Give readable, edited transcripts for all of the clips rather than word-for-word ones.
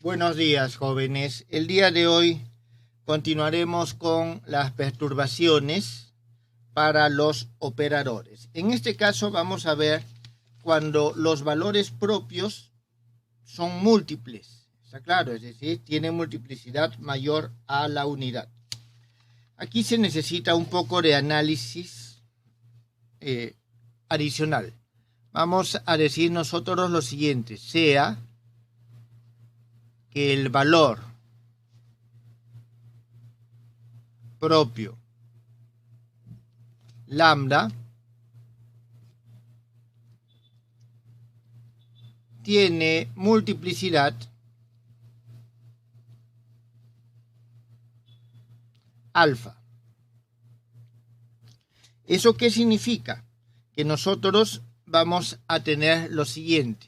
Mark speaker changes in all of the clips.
Speaker 1: Buenos días, jóvenes. El día de hoy continuaremos con las perturbaciones para los operadores. En este caso vamos a ver cuando los valores propios son múltiples. ¿Está claro? Es decir, tienen multiplicidad mayor a la unidad. Aquí se necesita un poco de análisis adicional. Vamos a decir nosotros lo siguiente: sea que el valor propio lambda tiene multiplicidad alfa. ¿Eso qué significa? Que nosotros vamos a tener lo siguiente.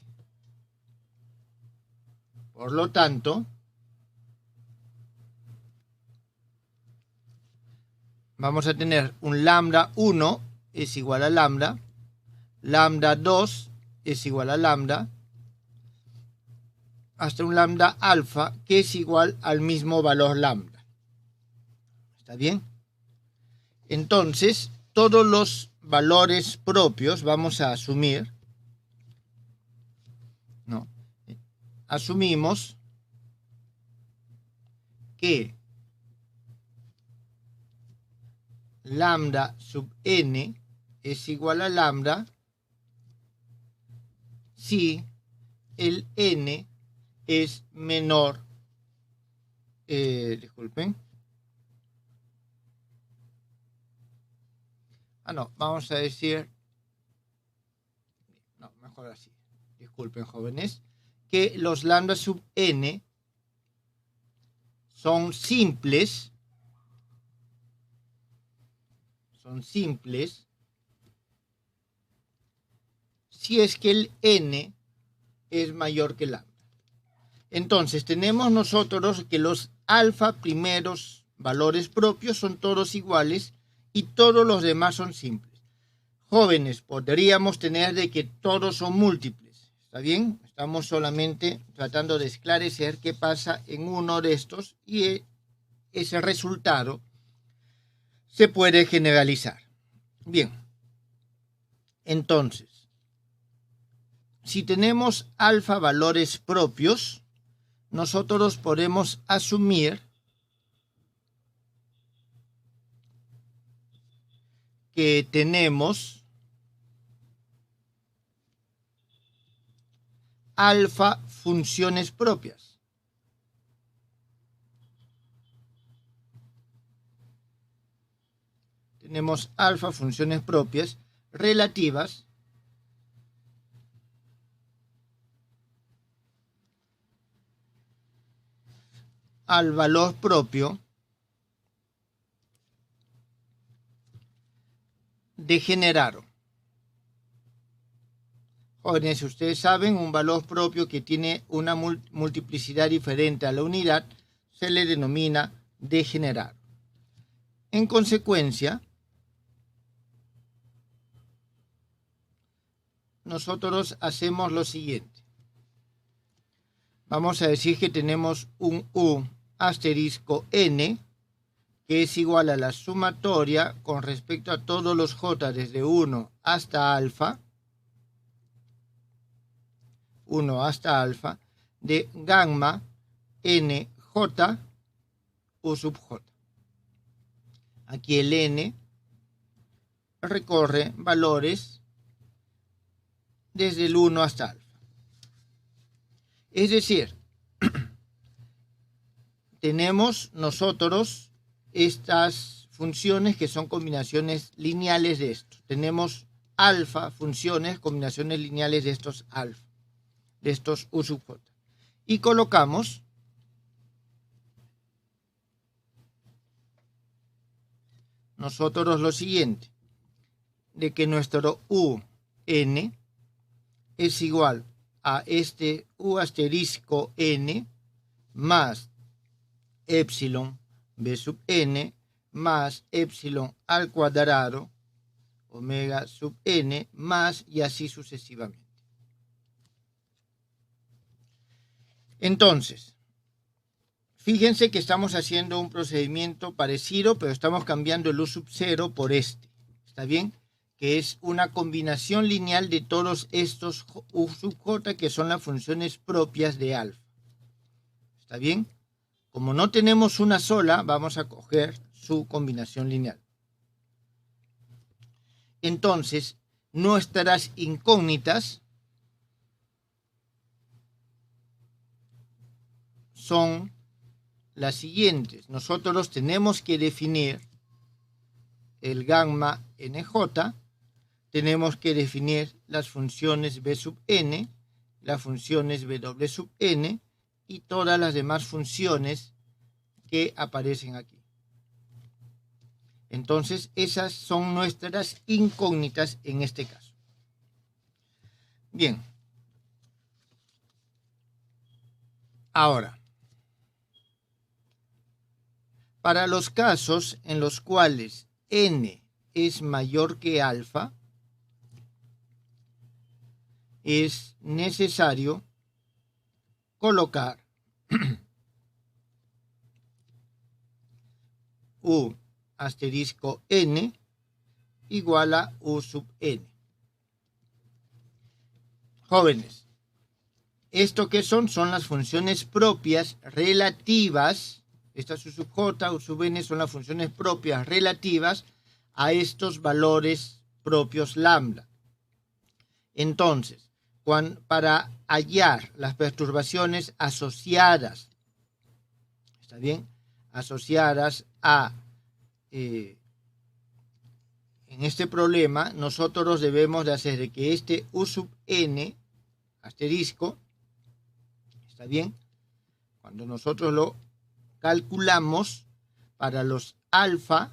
Speaker 1: Por lo tanto, vamos a tener un lambda 1 es igual a lambda 2 es igual a lambda, hasta un lambda alfa que es igual al mismo valor lambda. ¿Está bien? Entonces, todos los valores propios vamos a asumir, ¿no? Asumimos que lambda sub n es igual a lambda si el n es menor, vamos a decir, mejor así, disculpen, jóvenes, que los lambda sub n son simples si es que el n es mayor que lambda. Entonces tenemos nosotros que los alfa primeros valores propios son todos iguales y todos los demás son simples. Jóvenes, podríamos tener de que todos son múltiples. ¿Está bien? Estamos solamente tratando de esclarecer qué pasa en uno de estos y ese resultado se puede generalizar. Bien, entonces, si tenemos alfa valores propios, nosotros podemos asumir que tenemos alfa funciones propias. Tenemos alfa funciones propias relativas al valor propio de Genaro. Jóvenes, ustedes saben, un valor propio que tiene una multiplicidad diferente a la unidad se le denomina de Genaro. En consecuencia, nosotros hacemos lo siguiente. Vamos a decir que tenemos un u asterisco n que es igual a la sumatoria con respecto a todos los j desde 1 hasta alfa, de gamma nj u sub j. Aquí el n recorre valores desde el 1 hasta alfa. Es decir, tenemos nosotros estas funciones que son combinaciones lineales de estos. Tenemos alfa funciones, combinaciones lineales de estos alfa, de estos u sub j. Y colocamos nosotros lo siguiente, de que nuestro un es igual a este u asterisco n más epsilon b sub n más epsilon al cuadrado omega sub n más y así sucesivamente. Entonces, Fíjense que estamos haciendo un procedimiento parecido, pero estamos cambiando el U sub 0 por este. ¿Está bien? Que es una combinación lineal de todos estos U sub j que son las funciones propias de alfa. ¿Está bien? Como no tenemos una sola, vamos a coger su combinación lineal. Entonces, nuestras incógnitas son las siguientes. Nosotros tenemos que definir el gamma nj, tenemos que definir las funciones b sub n, las funciones w sub n y todas las demás funciones que aparecen aquí. Entonces, esas son nuestras incógnitas en este caso. Bien. Ahora, para los casos en los cuales n es mayor que alfa, es necesario colocar u asterisco n igual a u sub n. Jóvenes, ¿esto qué son? Son las funciones propias relativas. Esta U sub j, U sub n son las funciones propias relativas a estos valores propios lambda. Entonces, para hallar las perturbaciones asociadas, ¿está bien? Asociadas a, en este problema, nosotros debemos de hacer de que este U sub n, asterisco, ¿está bien? Cuando nosotros lo calculamos para los alfa,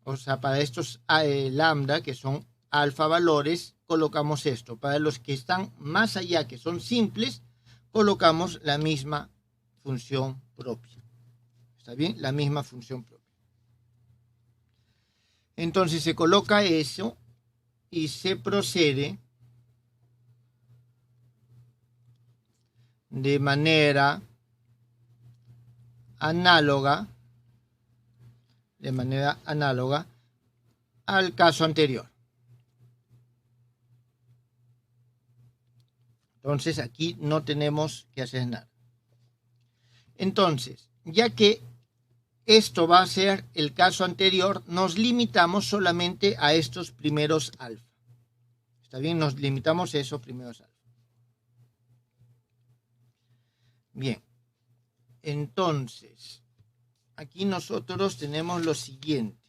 Speaker 1: o sea, para estos lambda, que son alfa valores, colocamos esto. Para los que están más allá, que son simples, colocamos la misma función propia. ¿Está bien? La misma función propia. Entonces se coloca eso y se procede de manera análoga al caso anterior. Entonces aquí no tenemos que hacer nada. Entonces, ya que esto va a ser el caso anterior, nos limitamos solamente a estos primeros alfa. ¿Está bien? Nos limitamos a esos primeros alfa. Bien. Entonces, aquí nosotros tenemos lo siguiente.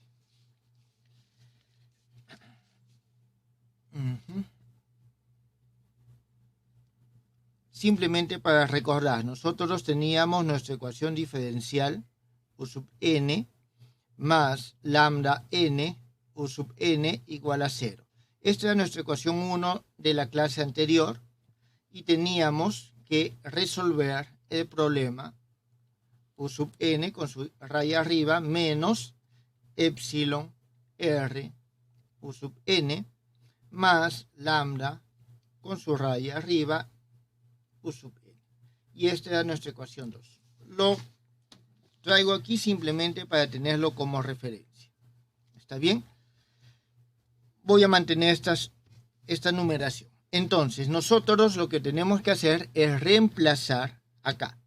Speaker 1: Simplemente para recordar, nosotros teníamos nuestra ecuación diferencial U sub n más lambda n U sub n igual a 0. Esta era nuestra ecuación 1 de la clase anterior y teníamos que resolver el problema U sub n con su raya arriba menos epsilon r U sub n más lambda con su raya arriba U sub n. Y esta era nuestra ecuación 2. Lo traigo aquí simplemente para tenerlo como referencia. ¿Está bien? Voy a mantener esta numeración. Entonces, nosotros lo que tenemos que hacer es reemplazar acá.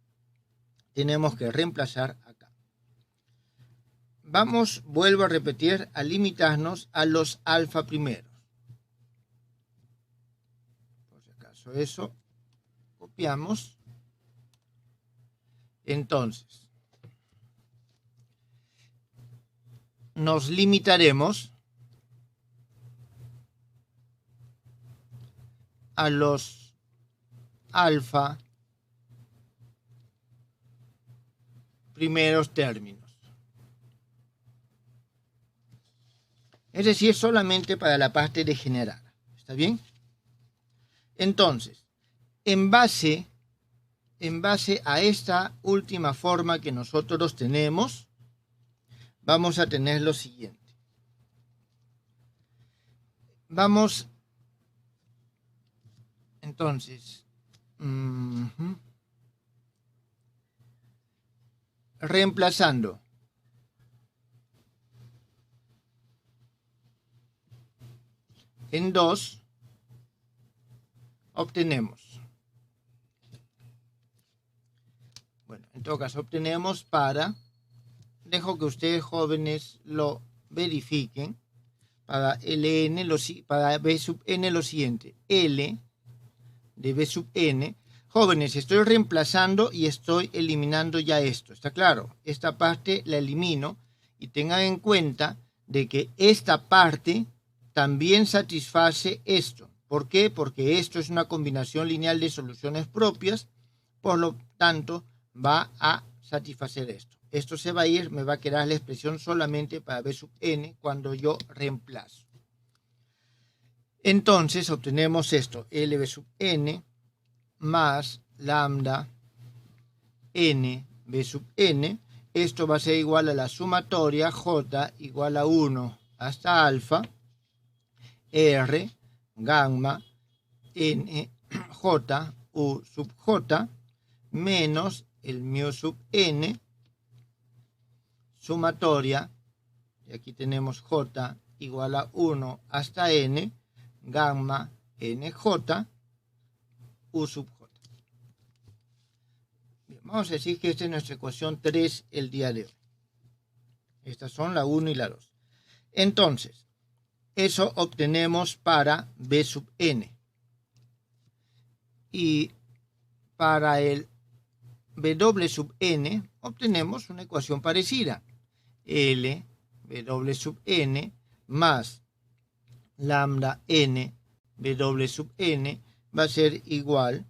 Speaker 1: Tenemos que reemplazar acá. Vuelvo a repetir, a limitarnos a los alfa primeros. Por si acaso eso, copiamos. Entonces, nos limitaremos a los alfa primeros términos. Es decir, solamente para la parte degenerada. ¿Está bien? Entonces, en base a esta última forma que nosotros tenemos, vamos a tener lo siguiente. Entonces, reemplazando en 2, obtenemos, bueno, en todo caso obtenemos para, dejo que ustedes jóvenes lo verifiquen, para Ln, para B sub n lo siguiente, L de B sub n, jóvenes, estoy reemplazando y estoy eliminando ya esto, ¿está claro? Esta parte la elimino y tengan en cuenta de que esta parte también satisface esto. ¿Por qué? Porque esto es una combinación lineal de soluciones propias, por lo tanto va a satisfacer esto. Esto se va a ir, me va a quedar la expresión solamente para B sub n cuando yo reemplazo. Entonces obtenemos esto, LB sub n más lambda n B sub n. Esto va a ser igual a la sumatoria J igual a 1 hasta alfa R gamma n J U sub J menos el mu sub n sumatoria, y aquí tenemos J igual a 1 hasta n gamma nj u sub j. Bien, vamos a decir que esta es nuestra ecuación 3 el día de hoy. Estas son la 1 y la 2. Entonces, eso obtenemos para B sub n. Y para el W sub n obtenemos una ecuación parecida. L W sub n más lambda n W sub n va a ser igual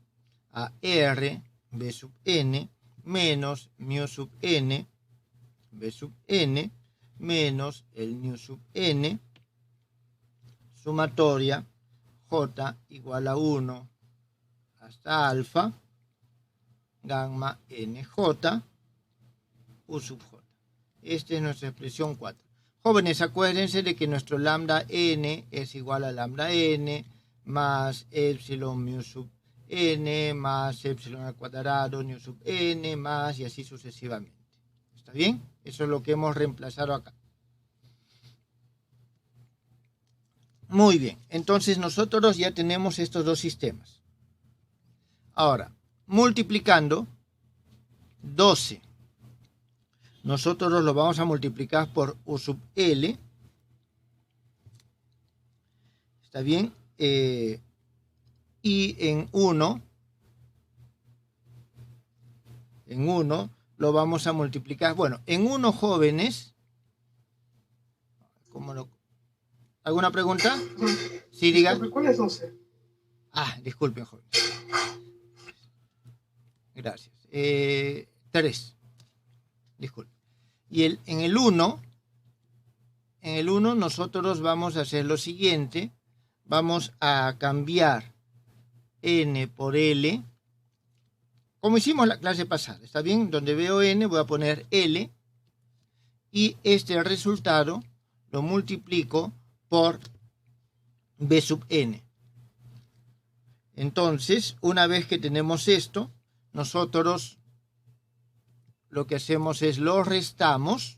Speaker 1: a R B sub n menos mu sub n B sub n menos el mu sub n sumatoria J igual a 1 hasta alfa gamma nj u sub j. Esta es nuestra expresión 4. Jóvenes, acuérdense de que nuestro lambda n es igual a lambda n más epsilon mu sub n más epsilon al cuadrado mu sub n más y así sucesivamente. ¿Está bien? Eso es lo que hemos reemplazado acá. Muy bien, entonces nosotros ya tenemos estos dos sistemas. Ahora, multiplicando 12. Nosotros lo vamos a multiplicar por U sub L. ¿Está bien? Y en 1 lo vamos a multiplicar. Bueno, en 1 jóvenes. ¿Cómo lo? ¿Alguna pregunta? Sí, diga.
Speaker 2: ¿Cuál es 12?
Speaker 1: Ah, disculpen, jóvenes. Gracias. 3. Disculpen. Y en el 1 nosotros vamos a hacer lo siguiente. Vamos a cambiar n por L, como hicimos la clase pasada, ¿está bien? Donde veo n voy a poner L y este resultado lo multiplico por B sub n. Entonces, una vez que tenemos esto, nosotros lo que hacemos es lo restamos.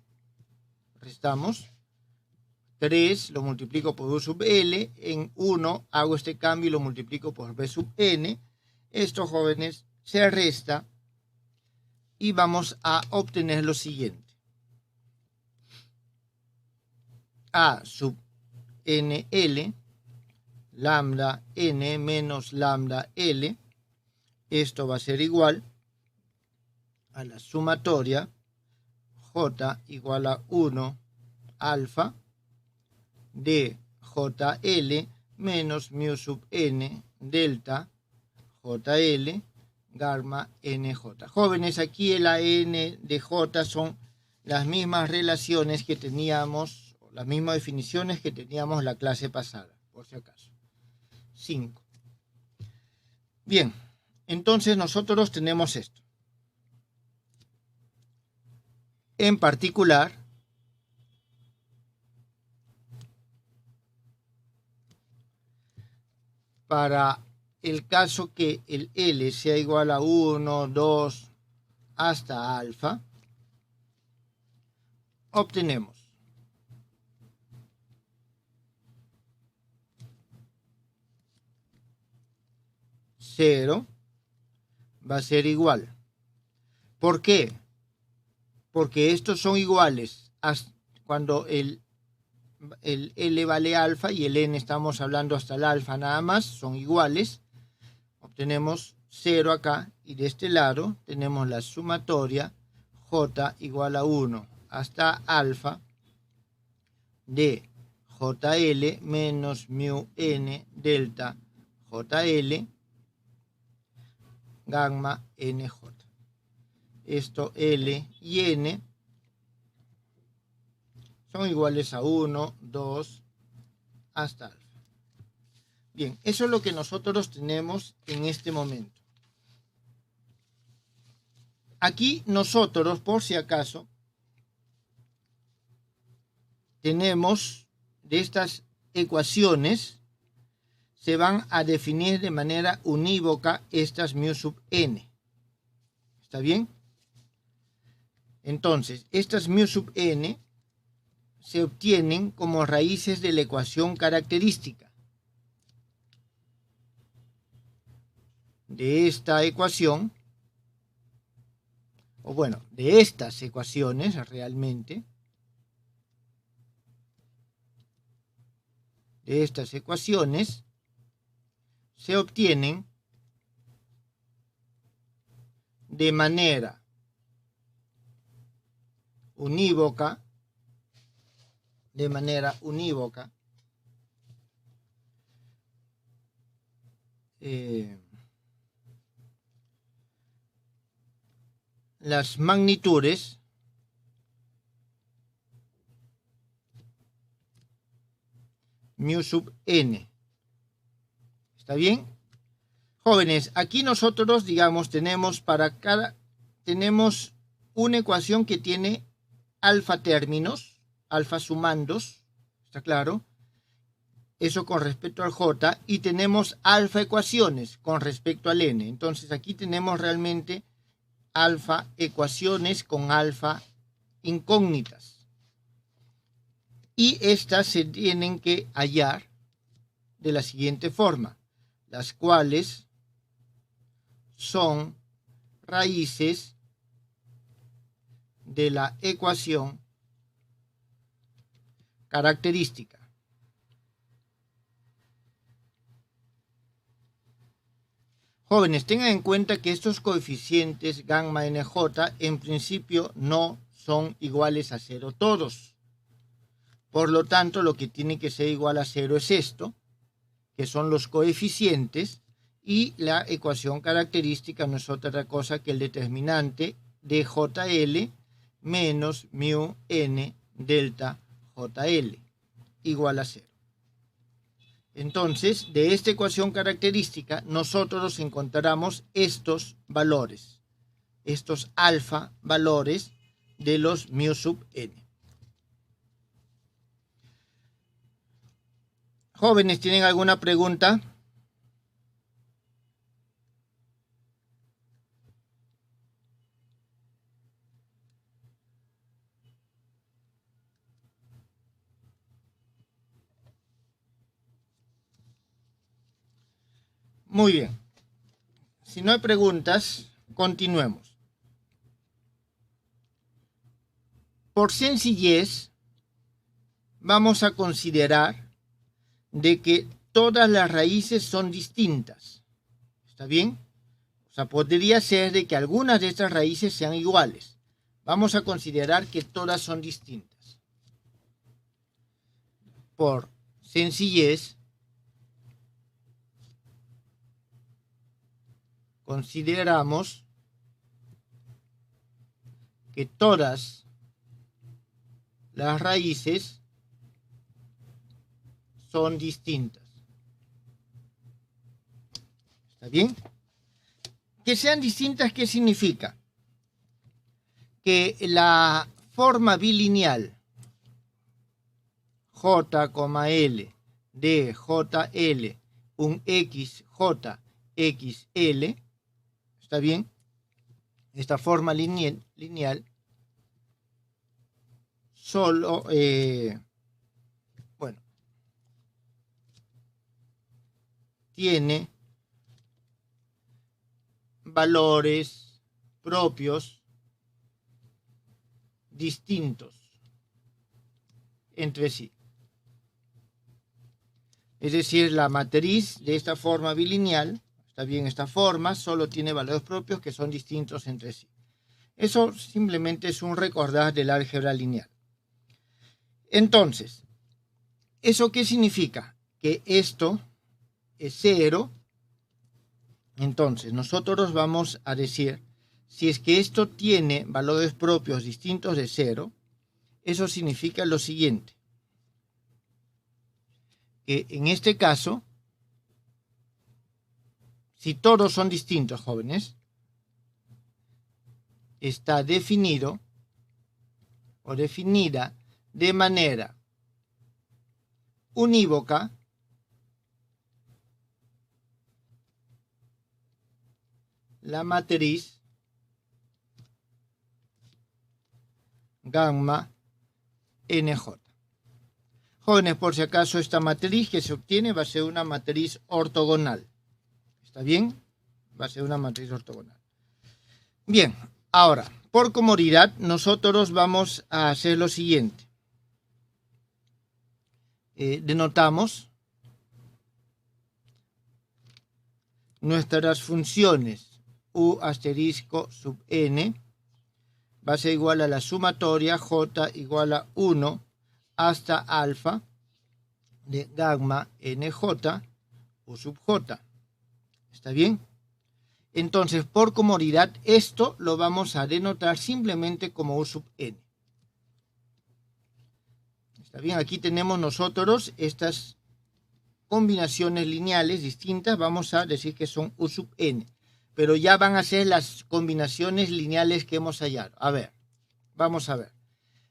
Speaker 1: 3 lo multiplico por U sub L, en 1 hago este cambio y lo multiplico por B sub n. Esto, jóvenes, se resta y vamos a obtener lo siguiente. A sub nl, lambda n menos lambda l, esto va a ser igual a la sumatoria J igual a 1 alfa de JL menos mu sub n delta JL gamma NJ. Jóvenes, aquí el AN de J son las mismas relaciones que teníamos, las mismas definiciones que teníamos la clase pasada, por si acaso. 5. Bien, entonces nosotros tenemos esto. En particular, para el caso que el L sea igual a 1, 2, hasta alfa, obtenemos 0 va a ser igual. ¿Por qué? Porque estos son iguales cuando el L vale alfa y el N estamos hablando hasta el alfa nada más, son iguales. Obtenemos 0 acá y de este lado tenemos la sumatoria J igual a 1 hasta alfa de JL menos mu N delta JL gamma NJ. Esto L y N son iguales a 1, 2, hasta alfa. Bien, eso es lo que nosotros tenemos en este momento. Aquí nosotros, por si acaso, tenemos de estas ecuaciones, se van a definir de manera unívoca estas mu sub n. ¿Está bien? Entonces, estas mu sub n se obtienen como raíces de la ecuación característica. De esta ecuación, o bueno, de estas ecuaciones realmente, de estas ecuaciones se obtienen de manera unívoca, las magnitudes mu sub n. ¿Está bien? Jóvenes, aquí nosotros, digamos, tenemos una ecuación que tiene alfa términos, alfa sumandos, ¿está claro? Eso con respecto al J, y tenemos alfa ecuaciones con respecto al N. Entonces aquí tenemos realmente alfa ecuaciones con alfa incógnitas. Y estas se tienen que hallar de la siguiente forma, las cuales son raíces de la ecuación característica. Jóvenes, tengan en cuenta que estos coeficientes gamma NJ en principio no son iguales a 0 todos. Por lo tanto, lo que tiene que ser igual a 0 es esto, que son los coeficientes, y la ecuación característica no es otra cosa que el determinante de JL menos mu N delta JL igual a 0. Entonces, de esta ecuación característica, nosotros encontramos estos valores, estos alfa valores de los mu sub n. Jóvenes, ¿tienen alguna pregunta? Muy bien. Si no hay preguntas, continuemos. Por sencillez, vamos a considerar de que todas las raíces son distintas. ¿Está bien? O sea, podría ser de que algunas de estas raíces sean iguales. Vamos a considerar que todas son distintas. Por sencillez, consideramos que todas las raíces son distintas. ¿Está bien? Que sean distintas, ¿qué significa? Que la forma bilineal J,L de JL, un XJ, XL, ¿está bien? Esta forma lineal solo, bueno, tiene valores propios distintos entre sí. Es decir, la matriz de esta forma bilineal, está bien, esta forma solo tiene valores propios que son distintos entre sí. Eso simplemente es un recordar del álgebra lineal. Entonces, ¿eso qué significa? Que esto es 0. Entonces, nosotros vamos a decir, si es que esto tiene valores propios distintos de 0, eso significa lo siguiente. Que en este caso, si todos son distintos, jóvenes, está definido o definida de manera unívoca la matriz gamma NJ. Jóvenes, por si acaso, esta matriz que se obtiene va a ser una matriz ortogonal. ¿Está bien? Va a ser una matriz ortogonal. Bien, ahora, por comodidad, nosotros vamos a hacer lo siguiente. Denotamos nuestras funciones u asterisco sub n va a ser igual a la sumatoria j igual a 1 hasta alfa de gamma nj u sub j. ¿Está bien? Entonces, por comodidad, esto lo vamos a denotar simplemente como u sub n. ¿Está bien? Aquí tenemos nosotros estas combinaciones lineales distintas, vamos a decir que son u sub n. Pero ya van a ser las combinaciones lineales que hemos hallado. A ver, vamos a ver.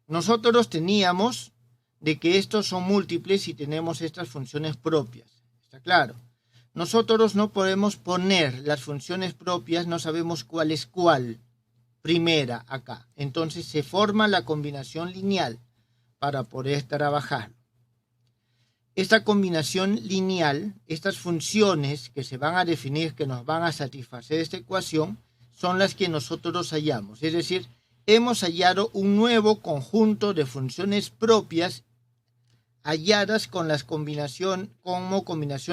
Speaker 1: Nosotros teníamos de que estos son múltiples y tenemos estas funciones propias. ¿Está claro? Nosotros no podemos poner las funciones propias, no sabemos cuál es cuál primera acá. Entonces se forma la combinación lineal para poder trabajar. Esta combinación lineal, estas funciones que se van a definir, que nos van a satisfacer esta ecuación, son las que nosotros hallamos. Es decir, hemos hallado un nuevo conjunto de funciones propias halladas con la combinación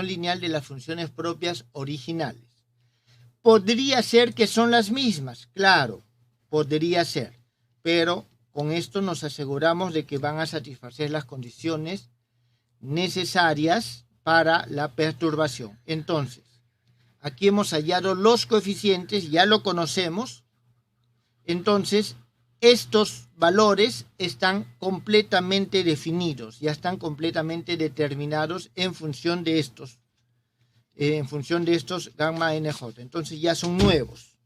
Speaker 1: lineal de las funciones propias originales. Podría ser que son las mismas, claro, podría ser, pero con esto nos aseguramos de que van a satisfacer las condiciones necesarias para la perturbación. Entonces, aquí hemos hallado los coeficientes, ya lo conocemos, entonces estos valores están completamente definidos, ya están completamente determinados en función de estos gamma NJ. Entonces ya son nuevos.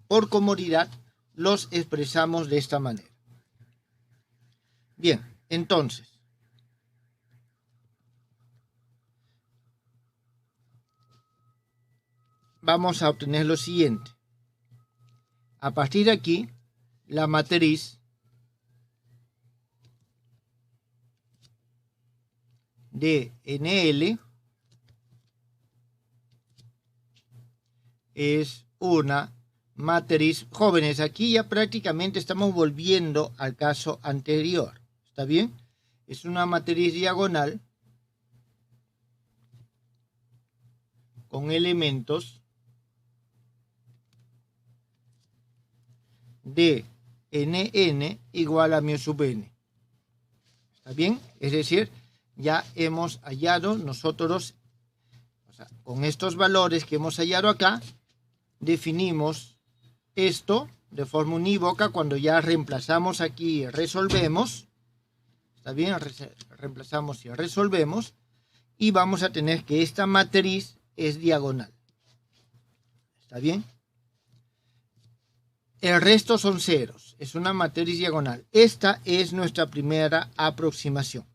Speaker 1: Por comodidad los expresamos de esta manera. Bien, entonces, vamos a obtener lo siguiente. A partir de aquí, la matriz de NL es una matriz. Jóvenes, aquí ya prácticamente estamos volviendo al caso anterior. ¿Está bien? Es una matriz diagonal con elementos de nn igual a mu sub n. ¿Está bien? Es decir, ya hemos hallado nosotros, con estos valores que hemos hallado acá, definimos esto de forma unívoca cuando ya reemplazamos aquí y resolvemos. ¿Está bien? Reemplazamos y resolvemos. Y vamos a tener que esta matriz es diagonal. ¿Está bien? El resto son ceros. Es una matriz diagonal. Esta es nuestra primera aproximación.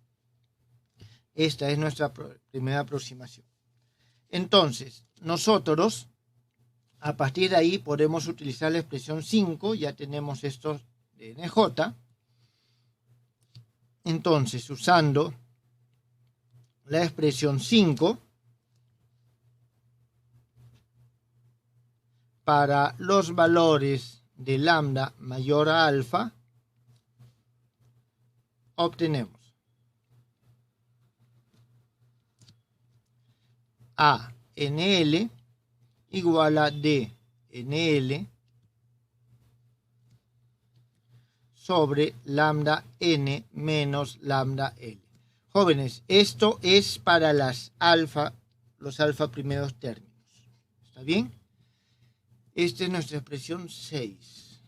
Speaker 1: Esta es nuestra primera aproximación. Entonces, nosotros, a partir de ahí, podemos utilizar la expresión 5. Ya tenemos esto de NJ. Entonces, usando la expresión 5, para los valores de lambda mayor a alfa, obtenemos A NL igual a D NL sobre lambda n menos lambda L. Jóvenes, esto es para los alfa primeros términos. ¿Está bien? Esta es nuestra expresión 6.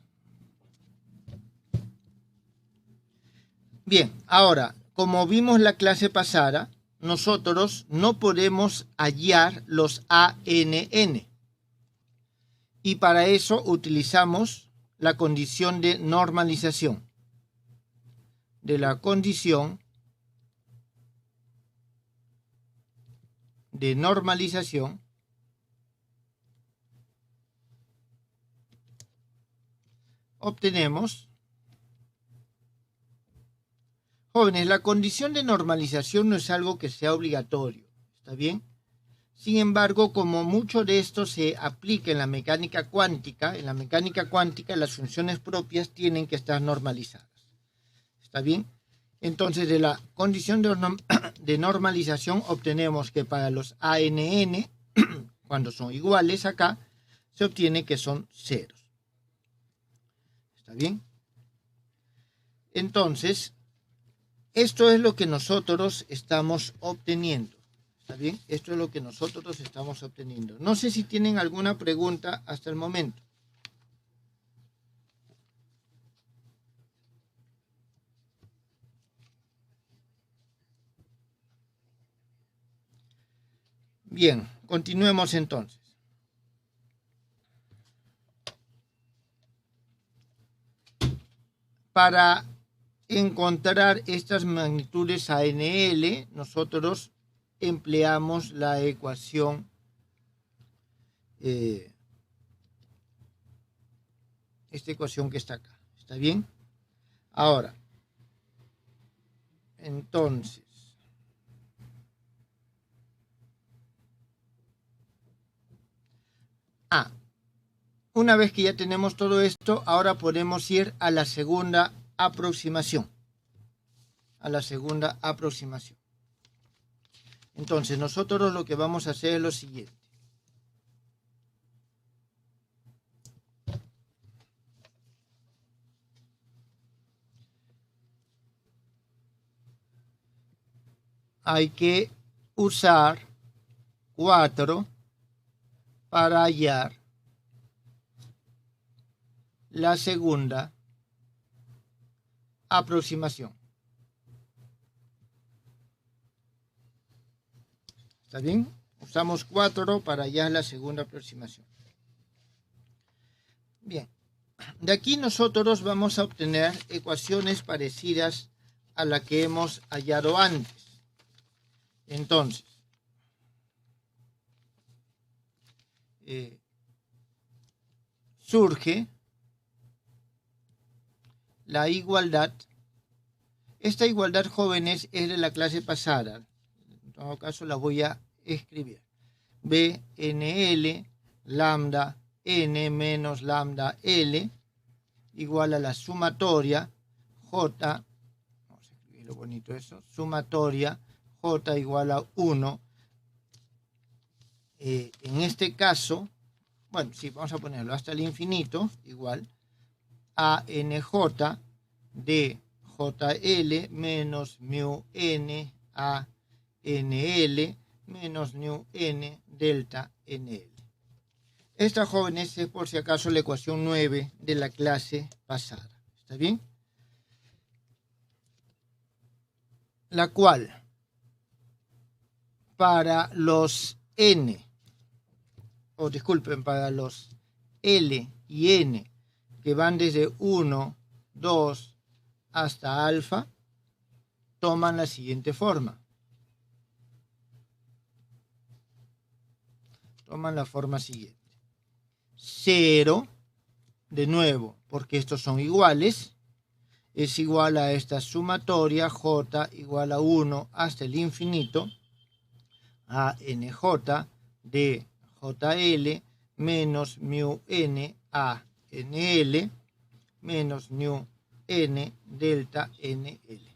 Speaker 1: Bien, ahora, como vimos la clase pasada, nosotros no podemos hallar los ANN. Y para eso utilizamos la condición de normalización. De la condición de normalización obtenemos, jóvenes, la condición de normalización no es algo que sea obligatorio, ¿está bien? Sin embargo, como mucho de esto se aplica en la mecánica cuántica, las funciones propias tienen que estar normalizadas, ¿está bien? Entonces, de la condición de normalización obtenemos que para los ANN, cuando son iguales acá, se obtiene que son ceros. ¿Está bien? Entonces, esto es lo que nosotros estamos obteniendo. ¿Está bien? Esto es lo que nosotros estamos obteniendo. No sé si tienen alguna pregunta hasta el momento. Bien, continuemos entonces. Para encontrar estas magnitudes ANL, nosotros empleamos la ecuación esta ecuación que está acá. ¿Está bien? Ahora, entonces, una vez que ya tenemos todo esto, ahora podemos ir a la segunda aproximación. Entonces, nosotros lo que vamos a hacer es lo siguiente. Hay que usar 4 para hallar la segunda aproximación. ¿Está bien? Usamos 4 para hallar la segunda aproximación. Bien, de aquí nosotros vamos a obtener ecuaciones parecidas a la que hemos hallado antes. Entonces, surge la igualdad. Esta igualdad, jóvenes, es de la clase pasada. En todo caso, la voy a escribir. BNL lambda n menos lambda L igual a la sumatoria J, vamos a escribirlo bonito eso, sumatoria J igual a 1. En este caso, bueno, sí, vamos a ponerlo hasta el infinito, igual a NJ de JL menos mu n a NL menos mu n delta NL. Esta, jóvenes, es por si acaso la ecuación 9 de la clase pasada. ¿Está bien? La cual, para los n, o disculpen, para los L y n que van desde 1, 2 hasta alfa, toman la siguiente forma. Toman la forma siguiente. 0, de nuevo, porque estos son iguales, es igual a esta sumatoria J igual a 1 hasta el infinito a NJ de JL menos mu n a NL menos mu n delta NL.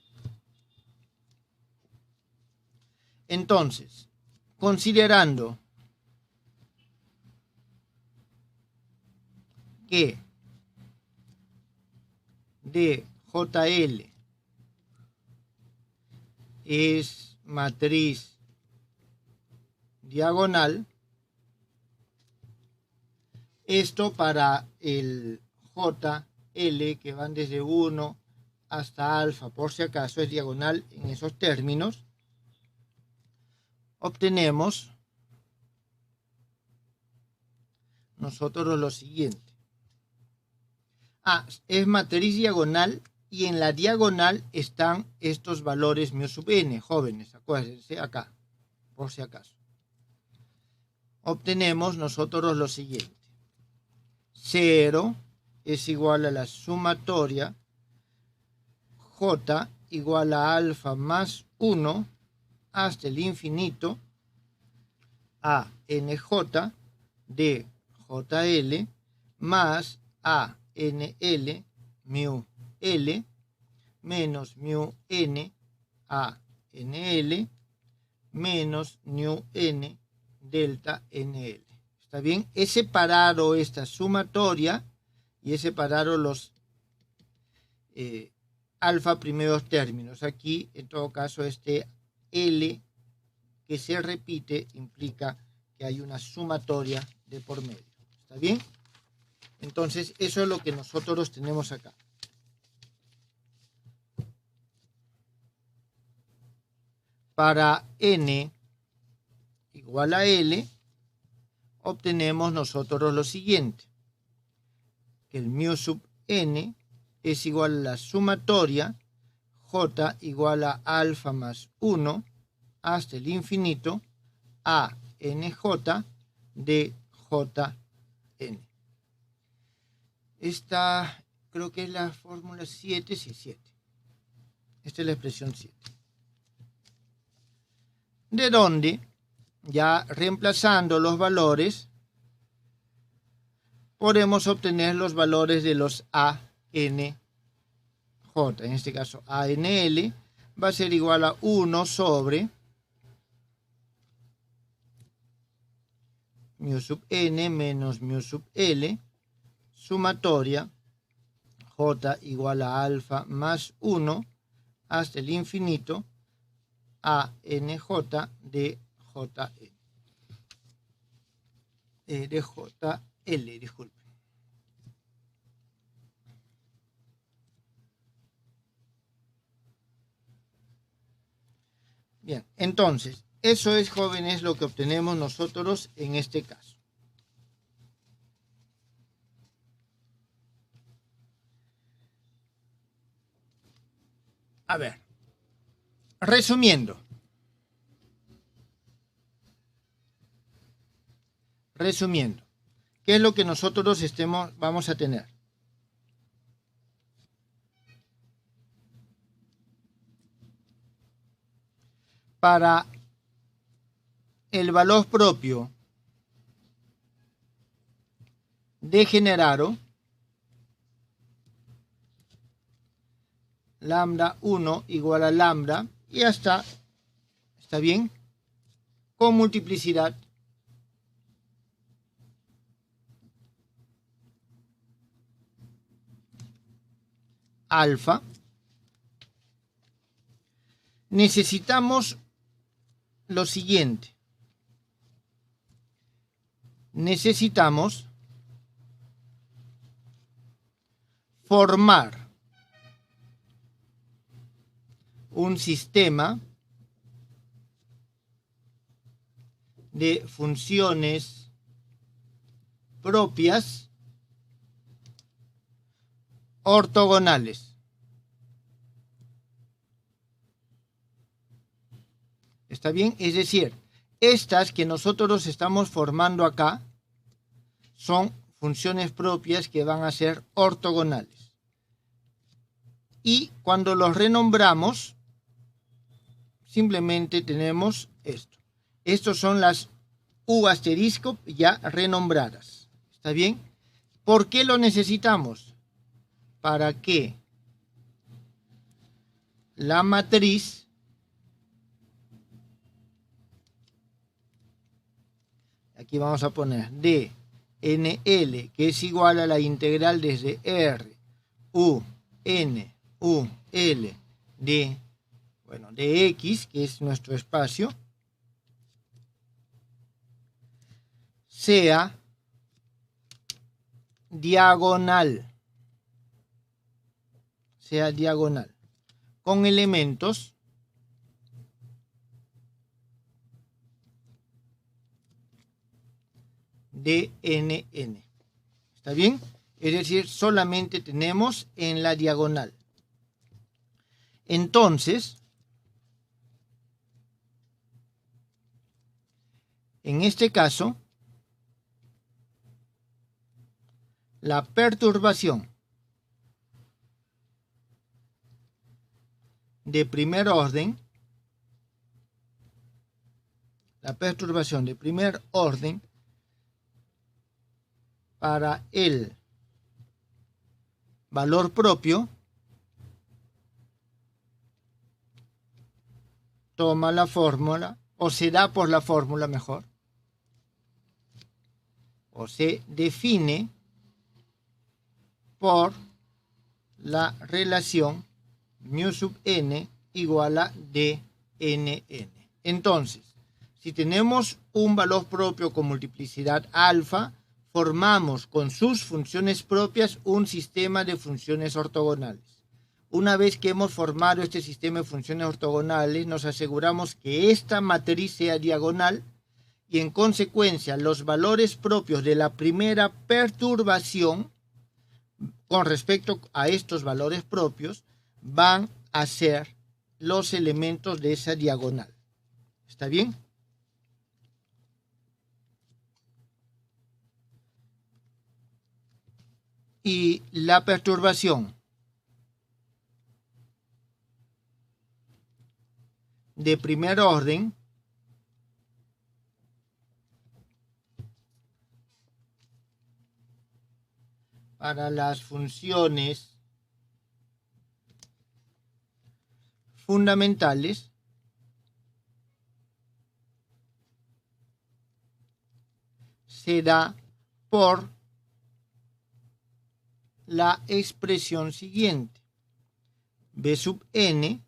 Speaker 1: Entonces, considerando que DJL es matriz diagonal, esto para el JL que van desde 1 hasta alfa, por si acaso es diagonal en esos términos, obtenemos nosotros lo siguiente. Es matriz diagonal y en la diagonal están estos valores mu sub n, jóvenes, acuérdense acá, por si acaso. Obtenemos nosotros lo siguiente. 0 es igual a la sumatoria J igual a alfa más 1 hasta el infinito a NJ de JL más a NL mu L menos mu n a NL menos mu n delta NL. ¿Está bien? He separado esta sumatoria y he separado los alfa primeros términos. Aquí, en todo caso, este L que se repite implica que hay una sumatoria de por medio. ¿Está bien? Entonces, eso es lo que nosotros tenemos acá. Para n igual a L, obtenemos nosotros lo siguiente. Que el mu sub n es igual a la sumatoria J igual a alfa más 1 hasta el infinito a NJ de JN. Esta creo que es la fórmula 7, sí, 7. Esta es la expresión 7. De donde, ya reemplazando los valores, podemos obtener los valores de los ANJ. En este caso, ANL va a ser igual a 1 sobre mu sub n menos mu sub L, sumatoria J igual a alfa más 1 hasta el infinito a NJ de JN. De JL, disculpe. Bien, entonces, eso es, jóvenes, lo que obtenemos nosotros en este caso. A ver, resumiendo, ¿qué es lo que nosotros vamos a tener? Para el valor propio de Genaro, lambda 1 igual a lambda, y ya está bien, con multiplicidad alfa. Necesitamos lo siguiente. Necesitamos formar un sistema de funciones propias ortogonales. ¿Está bien? Es decir, estas que nosotros estamos formando acá son funciones propias que van a ser ortogonales. Y cuando los renombramos, simplemente tenemos esto. Estos son las U asterisco ya renombradas. ¿Está bien? ¿Por qué lo necesitamos? Para que la matriz aquí vamos a poner DNL, que es igual a la integral desde R, U, N, U, L, de X, que es nuestro espacio, sea diagonal, con elementos de NN. ¿Está bien? Es decir, solamente tenemos en la diagonal. Entonces, en este caso, la perturbación de primer orden, para el valor propio toma la fórmula, o se da por la fórmula mejor, o se define por la relación mu sub n igual a dnn. Entonces, si tenemos un valor propio con multiplicidad alfa, formamos con sus funciones propias un sistema de funciones ortogonales. Una vez que hemos formado este sistema de funciones ortogonales, nos aseguramos que esta matriz sea diagonal y en consecuencia los valores propios de la primera perturbación con respecto a estos valores propios van a ser los elementos de esa diagonal. ¿Está bien? Y la perturbación de primer orden para las funciones fundamentales se da por la expresión siguiente: B sub n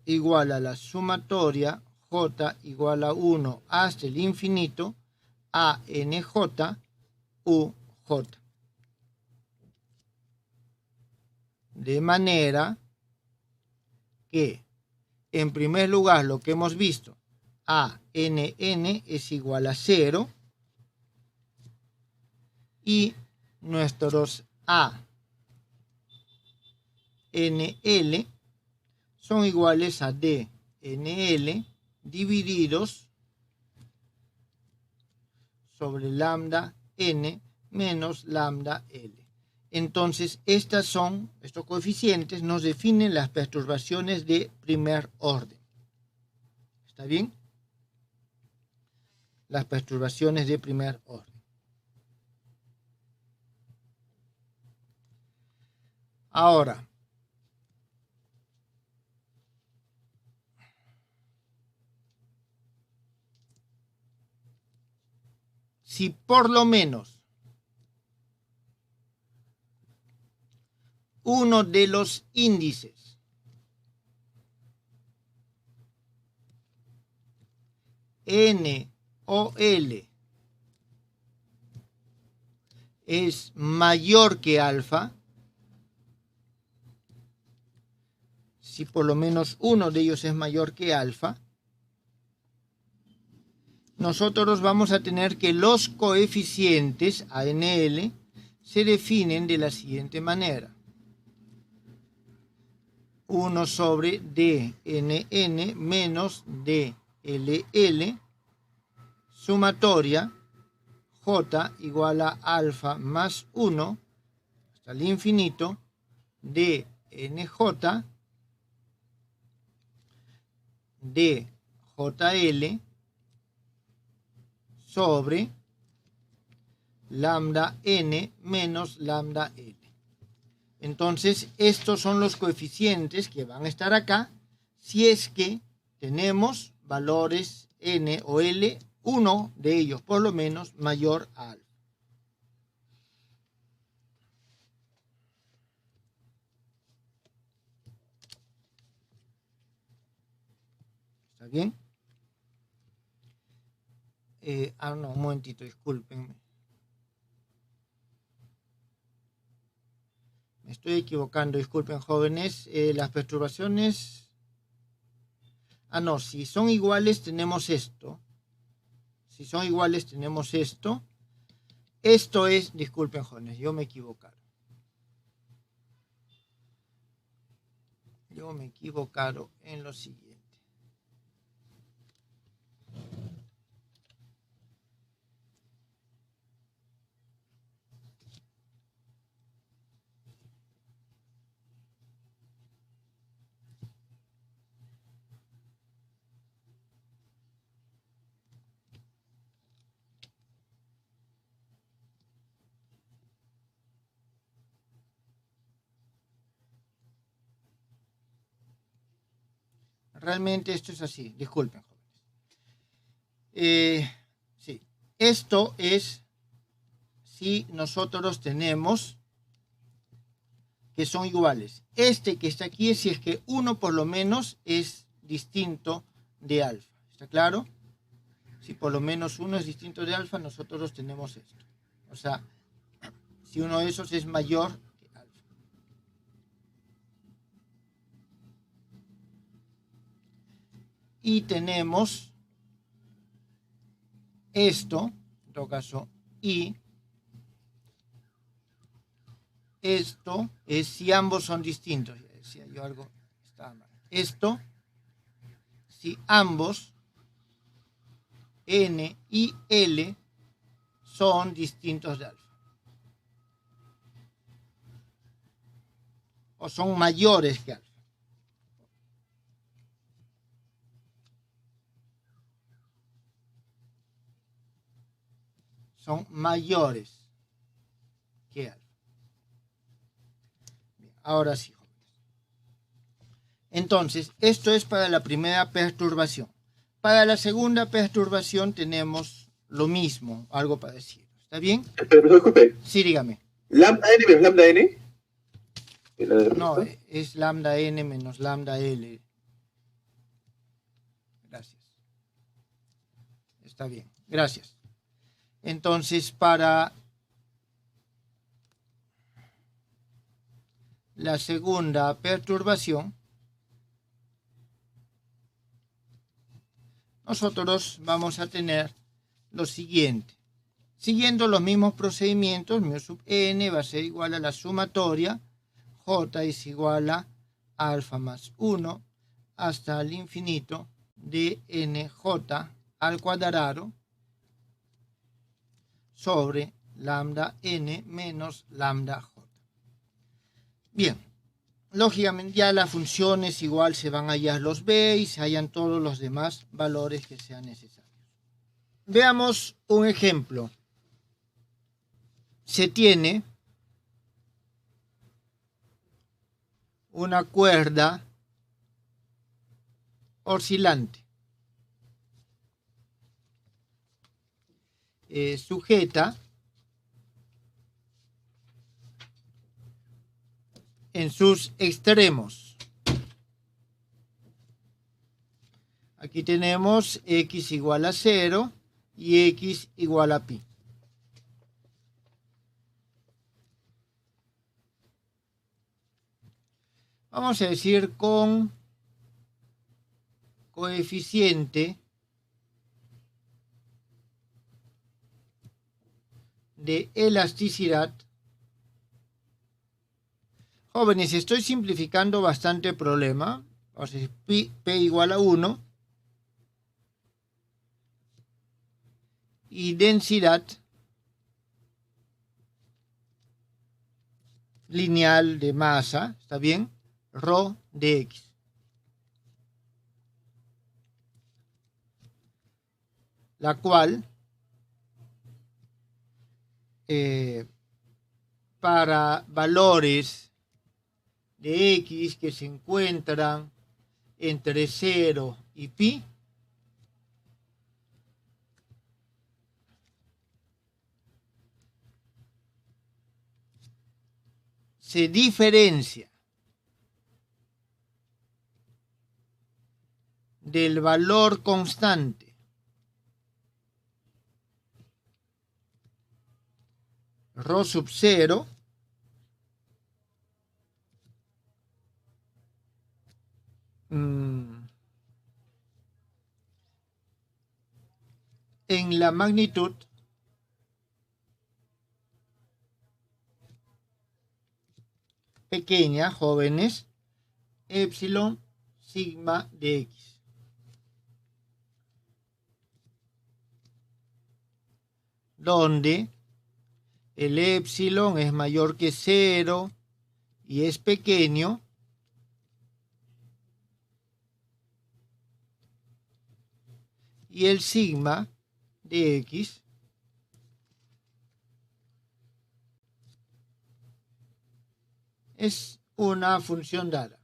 Speaker 1: igual a la sumatoria j igual a 1 hasta el infinito a nj uj. De manera que, en primer lugar, lo que hemos visto, ANN es igual a 0 y nuestros ANL son iguales a DNL divididos sobre lambda n menos lambda L. Entonces, estos coeficientes nos definen las perturbaciones de primer orden. ¿Está bien? Las perturbaciones de primer orden. Ahora, si por lo menos uno de los índices N o L es mayor que alfa, si por lo menos uno de ellos es mayor que alfa, nosotros vamos a tener que los coeficientes ANL se definen de la siguiente manera: 1 sobre DNN menos DLL, sumatoria J igual a alfa más 1 hasta el infinito de NJ de JL sobre lambda n menos lambda L. Entonces, estos son los coeficientes que van a estar acá si es que tenemos valores n o L, uno de ellos por lo menos mayor a alfa. ¿Está bien? No, un momentito, discúlpenme. Me estoy equivocando, disculpen, jóvenes. Las perturbaciones... no, si son iguales tenemos esto. Si son iguales tenemos esto. Esto es, disculpen, jóvenes, yo me he equivocado. Yo me he equivocado en lo siguiente. Realmente esto es así, disculpen, jóvenes. Sí, esto es si nosotros tenemos que son iguales. Este que está aquí es si es que uno por lo menos es distinto de alfa. ¿Está claro? Si por lo menos uno es distinto de alfa, nosotros tenemos esto. O sea, si uno de esos es mayor que alfa. Y tenemos esto, en todo caso, y esto es si ambos son distintos. Decía yo algo estaba mal. Esto, si ambos N y L son distintos de alfa. O son mayores que alfa. Son mayores que alfa. Bien, ahora sí. Entonces, esto es para la primera perturbación. Para la segunda perturbación tenemos lo mismo, algo parecido. ¿Está bien?
Speaker 2: Pero disculpe.
Speaker 1: Sí, dígame.
Speaker 2: ¿Lambda n menos lambda n?
Speaker 1: No, es lambda n menos lambda L. Gracias. Está bien, gracias. Entonces, para la segunda perturbación, nosotros vamos a tener lo siguiente. Siguiendo los mismos procedimientos, mu sub n va a ser igual a la sumatoria, j es igual a alfa más 1 hasta el infinito de nj al cuadrado sobre lambda n menos lambda j. Bien, lógicamente ya las funciones igual se van a hallar los b y se hallan todos los demás valores que sean necesarios. Veamos un ejemplo. Se tiene una cuerda oscilante sujeta en sus extremos. Aquí tenemos x igual a 0 y x igual a pi. Vamos a decir con coeficiente de elasticidad. Jóvenes, estoy simplificando bastante el problema. Vamos a decir P igual a 1 y densidad lineal de masa, ¿está bien? rho de X. La cual, para valores de X que se encuentran entre 0 y pi, se diferencia del valor constante rho sub 0 en la magnitud pequeña, jóvenes, epsilon sigma de X. Donde el epsilon es mayor que 0 y es pequeño, y el sigma de X es una función dada.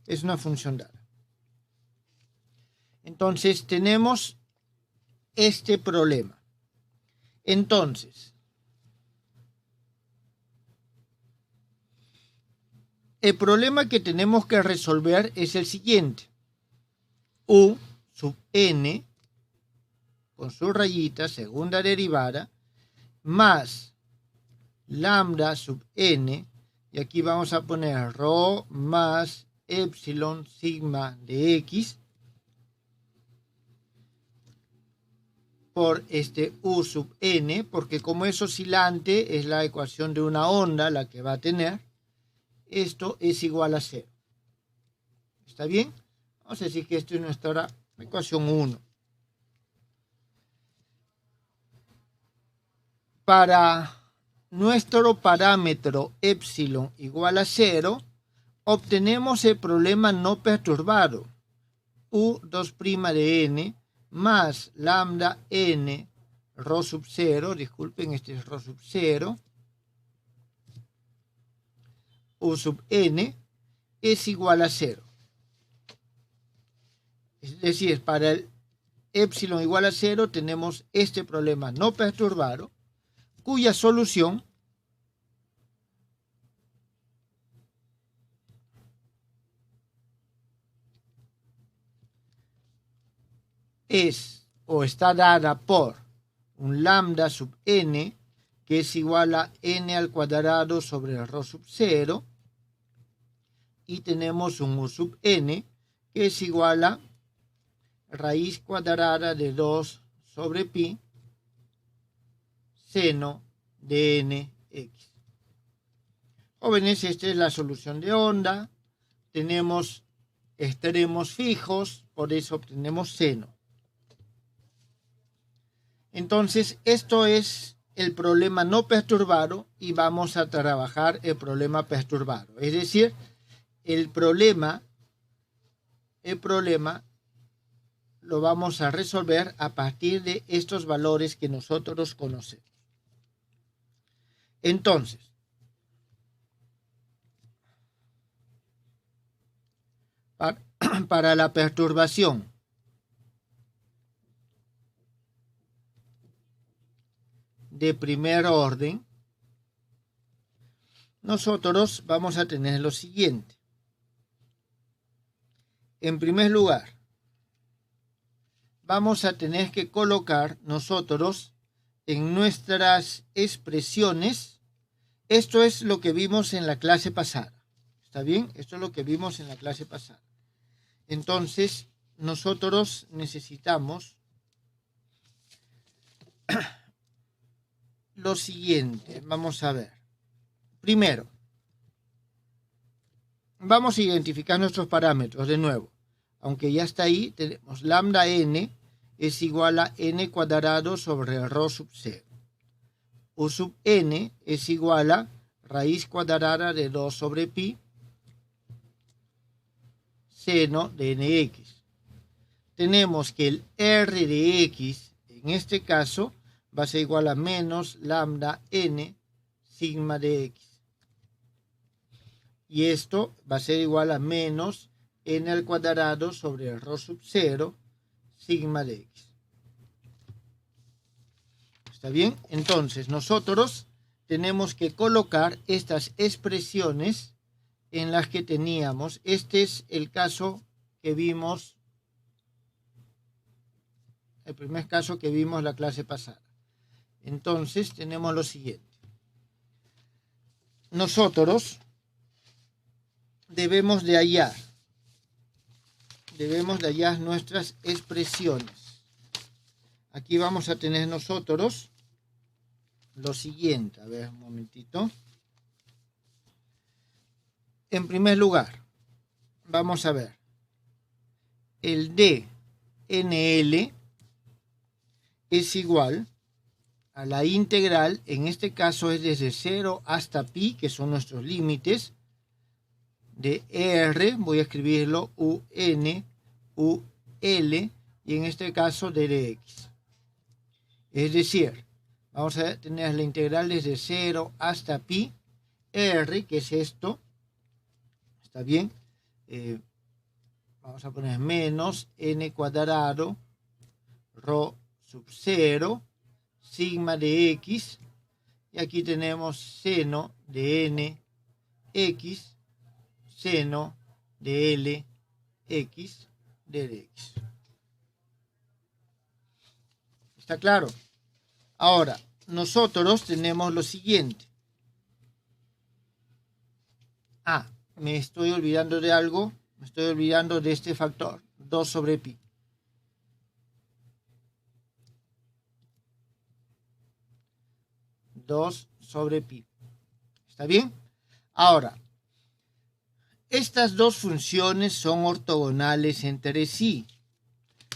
Speaker 1: Es una función dada. Entonces tenemos este problema. Entonces, el problema que tenemos que resolver es el siguiente. U sub n, con su rayita, segunda derivada, más lambda sub n, y aquí vamos a poner rho más epsilon sigma de X, por este U sub n, porque como es oscilante, es la ecuación de una onda la que va a tener, esto es igual a 0. ¿Está bien? Vamos a decir que esto es nuestra ecuación 1. Para nuestro parámetro epsilon igual a 0, obtenemos el problema no perturbado, U2' de n, más lambda n rho sub 0, disculpen, este es rho sub 0, U sub n es igual a 0. Es decir, para el epsilon igual a 0 tenemos este problema no perturbado, cuya solución es o está dada por un lambda sub n, que es igual a n al cuadrado sobre el rho sub 0, y tenemos un u sub n, que es igual a raíz cuadrada de 2 sobre pi seno de nx. Jóvenes, esta es la solución de onda. Tenemos extremos fijos, por eso obtenemos seno. Entonces, esto es el problema no perturbado y vamos a trabajar el problema perturbado. Es decir, el problema lo vamos a resolver a partir de estos valores que nosotros conocemos. Entonces, para la perturbación de primer orden, nosotros vamos a tener lo siguiente. En primer lugar, vamos a tener que colocar nosotros en nuestras expresiones, esto es lo que vimos en la clase pasada, ¿está bien? Esto es lo que vimos en la clase pasada. Entonces, nosotros necesitamos lo siguiente, vamos a ver. Primero, vamos a identificar nuestros parámetros de nuevo. Aunque ya está ahí, tenemos lambda n es igual a n cuadrado sobre rho sub 0. U sub n es igual a raíz cuadrada de 2 sobre pi seno de nx. Tenemos que el r de x, en este caso, va a ser igual a menos lambda n sigma de x. Y esto va a ser igual a menos n al cuadrado sobre el rho sub 0 sigma de x. ¿Está bien? Entonces nosotros tenemos que colocar estas expresiones en las que teníamos. Este es el caso que vimos, el primer caso que vimos la clase pasada. Entonces tenemos lo siguiente. Nosotros debemos de hallar nuestras expresiones. Aquí vamos a tener nosotros lo siguiente. A ver, un momentito. En primer lugar, vamos a ver. El dNL es igual a la integral, en este caso es desde 0 hasta pi, que son nuestros límites, de R, voy a escribirlo UN, UL, y en este caso de dx. Es decir, vamos a tener la integral desde 0 hasta pi, R, que es esto, ¿está bien? Vamos a poner menos n cuadrado, rho sub 0, sigma de x, y aquí tenemos seno de n x, seno de L x de dx. ¿Está claro? Ahora, nosotros tenemos lo siguiente. Me estoy olvidando de algo. Me estoy olvidando de este factor, 2 sobre pi. ¿Está bien? Ahora, estas dos funciones son ortogonales entre sí.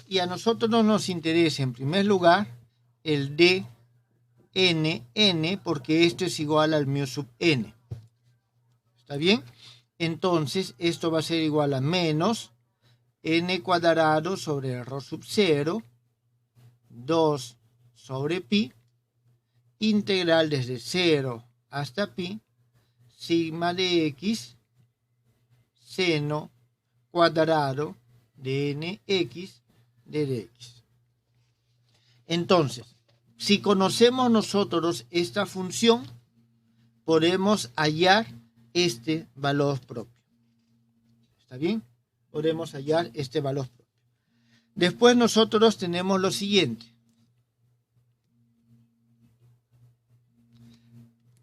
Speaker 1: Y a nosotros nos interesa, en primer lugar, el dn, porque esto es igual al mu sub n. ¿Está bien? Entonces, esto va a ser igual a menos n cuadrado sobre el rho sub 0, 2 sobre pi, integral desde 0 hasta pi, sigma de x, seno cuadrado de nx de dx. Entonces, si conocemos nosotros esta función, podemos hallar este valor propio. ¿Está bien? Podemos hallar este valor propio. Después nosotros tenemos lo siguiente.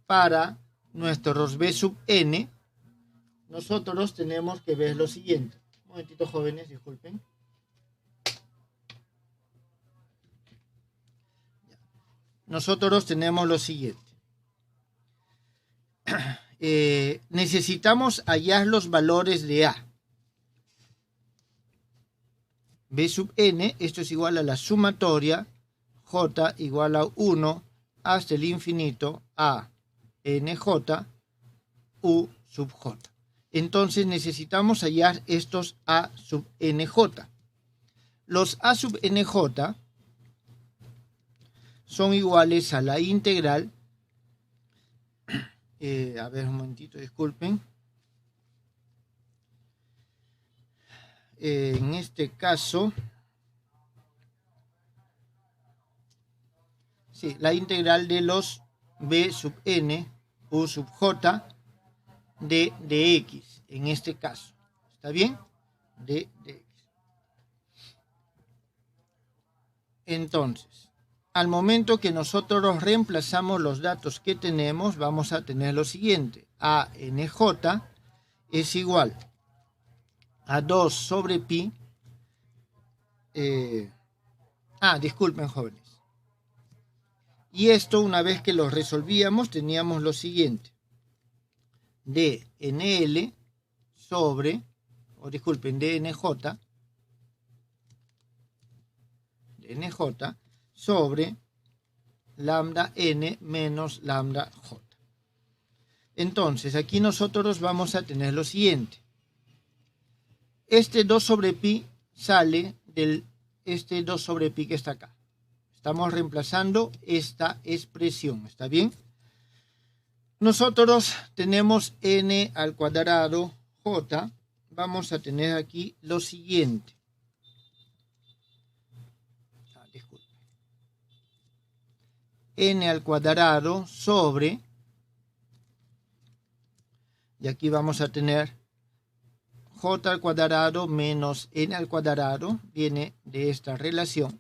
Speaker 1: Para nuestro b sub n, nosotros tenemos que ver lo siguiente. Un momentito, jóvenes, disculpen. Nosotros tenemos lo siguiente. Necesitamos hallar los valores de A. B sub n, esto es igual a la sumatoria J igual a 1 hasta el infinito A nj U sub J. Entonces necesitamos hallar estos A sub nj. Los A sub nj son iguales a la integral. A ver, un momentito, disculpen. En este caso, sí, la integral de los b sub n, u sub j, de x, en este caso. ¿Está bien? De x. Entonces, al momento que nosotros reemplazamos los datos que tenemos, vamos a tener lo siguiente. A nj es igual a 2 sobre pi. Disculpen, jóvenes. Y esto, una vez que lo resolvíamos, teníamos lo siguiente. dnl sobre, dnj sobre lambda n menos lambda j. Entonces, aquí nosotros vamos a tener lo siguiente. Este 2 sobre pi sale del este 2 sobre pi que está acá. Estamos reemplazando esta expresión, ¿está bien? Nosotros tenemos n al cuadrado j. Vamos a tener aquí lo siguiente. Disculpe. N al cuadrado sobre, y aquí vamos a tener j al cuadrado menos n al cuadrado, viene de esta relación.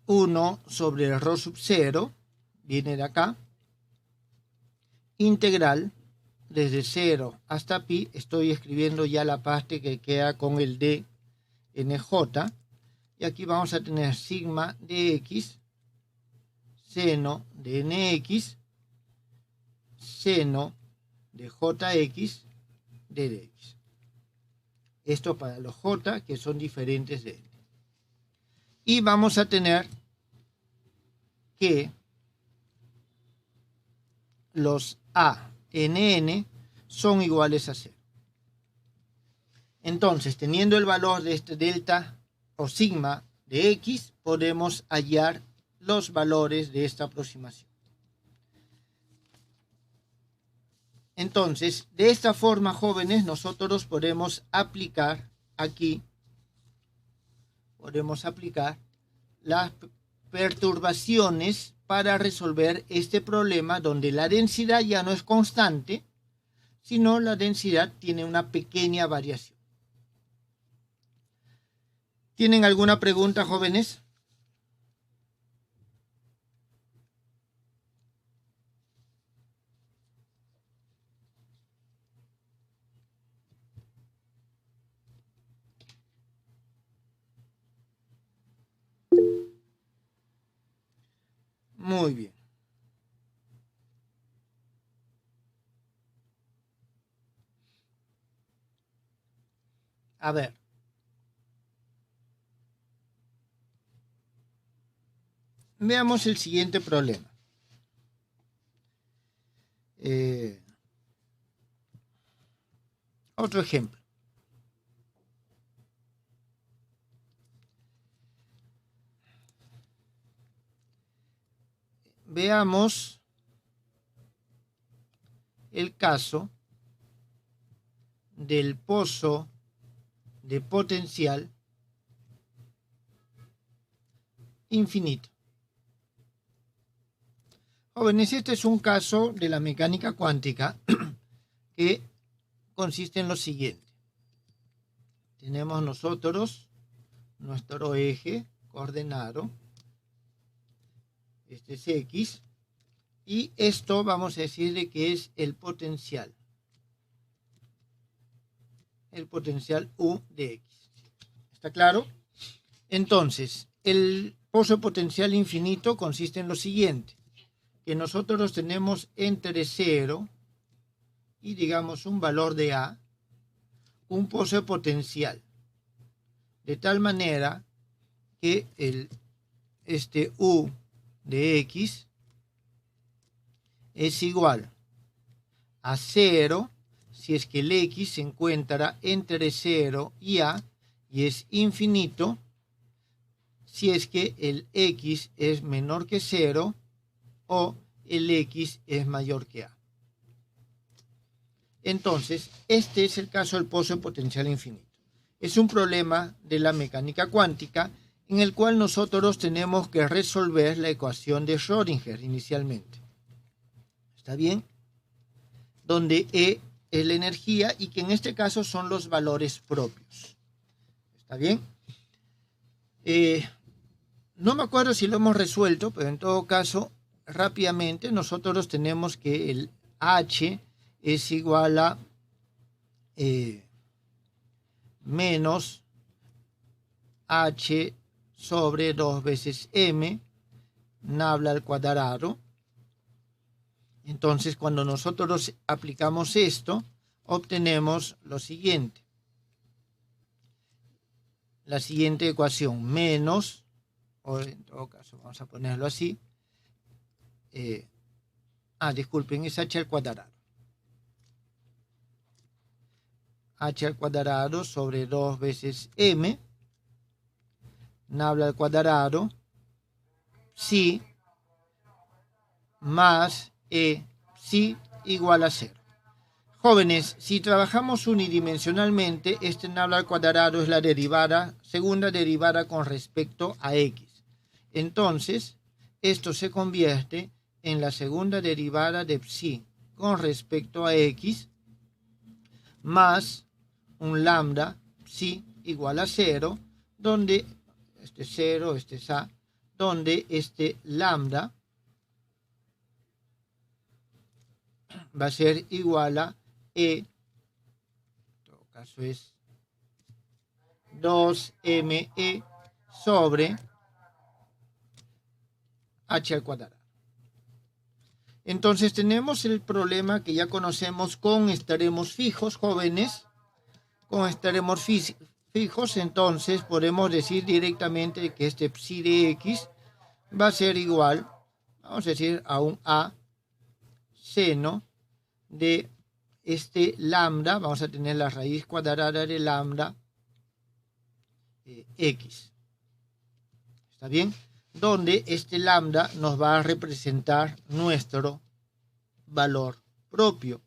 Speaker 1: 1 sobre rho sub 0, viene de acá. Integral desde 0 hasta pi, estoy escribiendo ya la parte que queda con el d nj. Y aquí vamos a tener sigma de x, seno de nx, seno de jx de dx. Esto para los j que son diferentes de n. Y vamos a tener que los a n son iguales a 0. Entonces, teniendo el valor de este delta o sigma de x, podemos hallar los valores de esta aproximación. Entonces, de esta forma, jóvenes, nosotros podemos aplicar aquí, las perturbaciones para resolver este problema donde la densidad ya no es constante, sino la densidad tiene una pequeña variación. ¿Tienen alguna pregunta, jóvenes? Muy bien. A ver. Veamos el siguiente problema. Otro ejemplo. Veamos el caso del pozo de potencial infinito. Jóvenes, este es un caso de la mecánica cuántica que consiste en lo siguiente. Tenemos nosotros nuestro eje coordenado, este es x, y esto vamos a decirle que es el potencial U de x. ¿Está claro? Entonces, el pozo potencial infinito consiste en lo siguiente, que nosotros tenemos entre 0 y digamos un valor de A, un pozo potencial, de tal manera que este U de X es igual a 0 si es que el X se encuentra entre 0 y A, y es infinito si es que el X es menor que 0 o el X es mayor que A. Entonces, este es el caso del pozo de potencial infinito. Es un problema de la mecánica cuántica en el cual nosotros tenemos que resolver la ecuación de Schrödinger inicialmente. ¿Está bien? Donde E es la energía y que en este caso son los valores propios. ¿Está bien? No me acuerdo si lo hemos resuelto, pero en todo caso, rápidamente nosotros tenemos que el H es igual a menos H sobre 2 veces M, nabla al cuadrado. Entonces, cuando nosotros aplicamos esto, obtenemos lo siguiente. La siguiente ecuación, menos, o en todo caso vamos a ponerlo así, disculpen, es h al cuadrado. H al cuadrado sobre 2 veces m, nabla al cuadrado, psi más psi igual a 0. Jóvenes, si trabajamos unidimensionalmente, este nabla al cuadrado es la segunda derivada con respecto a x. Entonces, esto se convierte en la segunda derivada de psi con respecto a x más un lambda psi igual a 0, donde este 0, este es a, donde este lambda va a ser igual a en todo caso es 2me sobre h al cuadrado. Entonces tenemos el problema que ya conocemos con estaremos fijos, jóvenes. Con estaremos fijos, entonces podemos decir directamente que este psi de x va a ser igual, vamos a decir, a un a seno de este lambda, vamos a tener la raíz cuadrada de lambda x. ¿Está bien? Donde este lambda nos va a representar nuestro valor propio.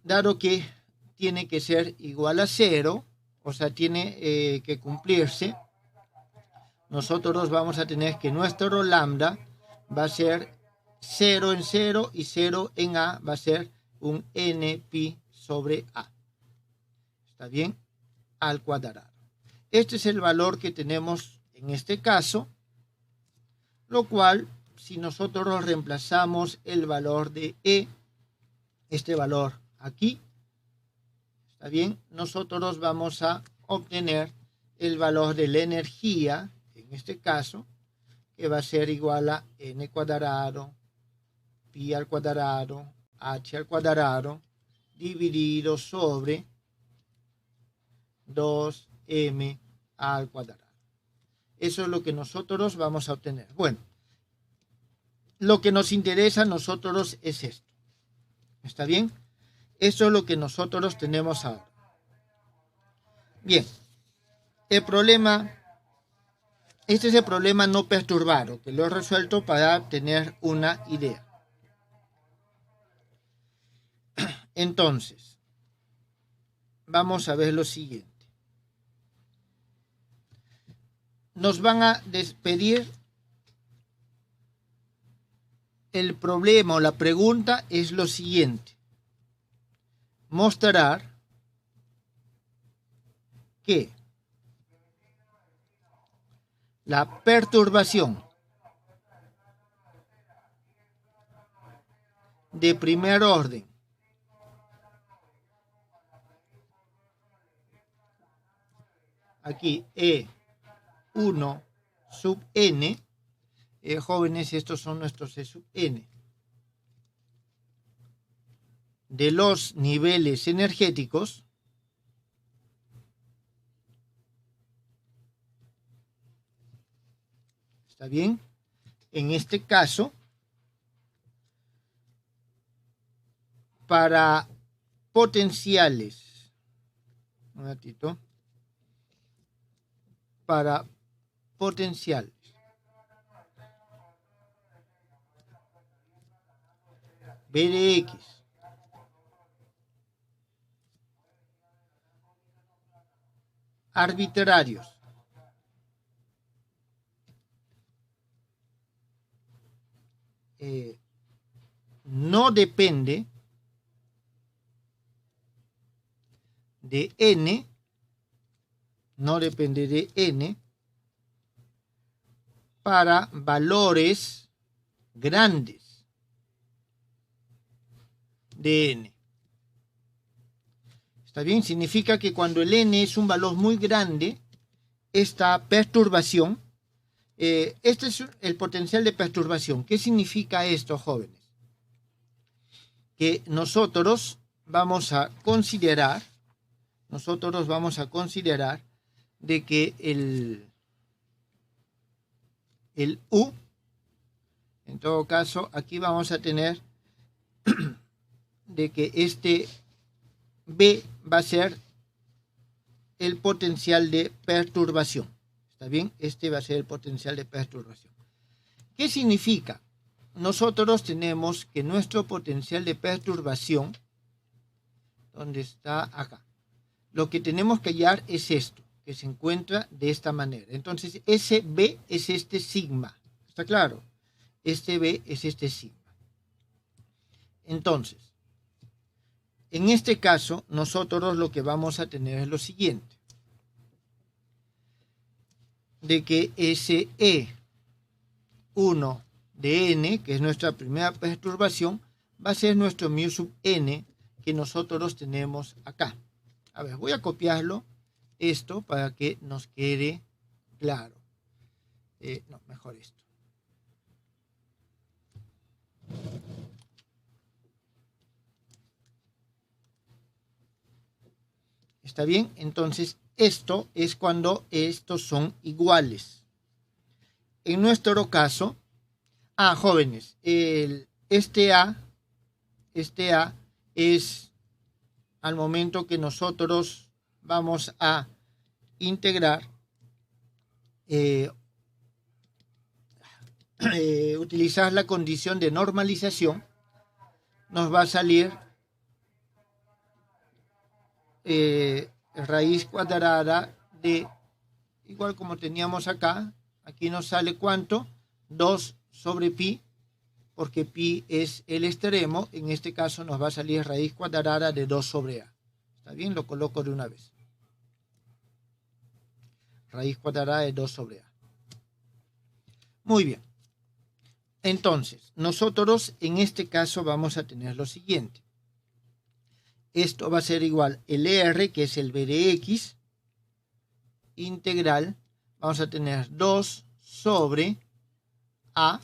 Speaker 1: Dado que tiene que ser igual a 0, o sea, tiene que cumplirse, nosotros vamos a tener que nuestro lambda va a ser 0 en 0 y 0 en a, va a ser un n pi sobre a. ¿Está bien? Al cuadrado. Este es el valor que tenemos en este caso, lo cual, si nosotros reemplazamos el valor de e, este valor aquí, ¿está bien? Nosotros vamos a obtener el valor de la energía, en este caso, que va a ser igual a n cuadrado, pi al cuadrado, h al cuadrado, dividido sobre 2m al cuadrado. Eso es lo que nosotros vamos a obtener. Bueno, lo que nos interesa a nosotros es esto. ¿Está bien? Eso es lo que nosotros tenemos ahora. Bien, el problema, este es el problema no perturbado, que lo he resuelto para tener una idea. Entonces, vamos a ver lo siguiente. Nos van a despedir. El problema o la pregunta es lo siguiente. Mostrar que la perturbación de primer orden aquí E1 sub n, jóvenes, estos son nuestros E sub n, de los niveles energéticos ¿está bien? En este caso, para potenciales, un ratito, para potenciales B de X arbitrarios no depende de n, no depende de n para valores grandes de n. ¿Está bien? Significa que cuando el n es un valor muy grande, esta perturbación, este es el potencial de perturbación. ¿Qué significa esto, jóvenes? Que nosotros vamos a considerar de que el U, En todo caso, aquí vamos a tener de que este B va a ser el potencial de perturbación. ¿Está bien? Este va a ser el potencial de perturbación. ¿Qué significa? Nosotros tenemos que nuestro potencial de perturbación, ¿dónde está? Acá. Lo que tenemos que hallar es esto, que se encuentra de esta manera. Entonces, ese B es este sigma. ¿Está claro? Este B es este sigma. Entonces, en este caso, nosotros lo que vamos a tener es lo siguiente. De que ese E1 de n, que es nuestra primera perturbación, va a ser nuestro mu sub n que nosotros tenemos acá. A ver, voy a copiarlo, esto, para que nos quede claro. No, mejor esto. ¿Está bien? Entonces, esto es cuando estos son iguales. En nuestro caso, jóvenes, este A es al momento que nosotros vamos a integrar, utilizar la condición de normalización, nos va a salir raíz cuadrada de, igual como teníamos acá, aquí nos sale ¿cuánto? 2 sobre pi, porque pi es el extremo, en este caso nos va a salir raíz cuadrada de 2 sobre a. ¿Está bien? Lo coloco de una vez. Raíz cuadrada de 2 sobre a. Muy bien. Entonces, nosotros en este caso vamos a tener lo siguiente. Esto va a ser igual el R, que es el B de X, integral, vamos a tener 2 sobre A,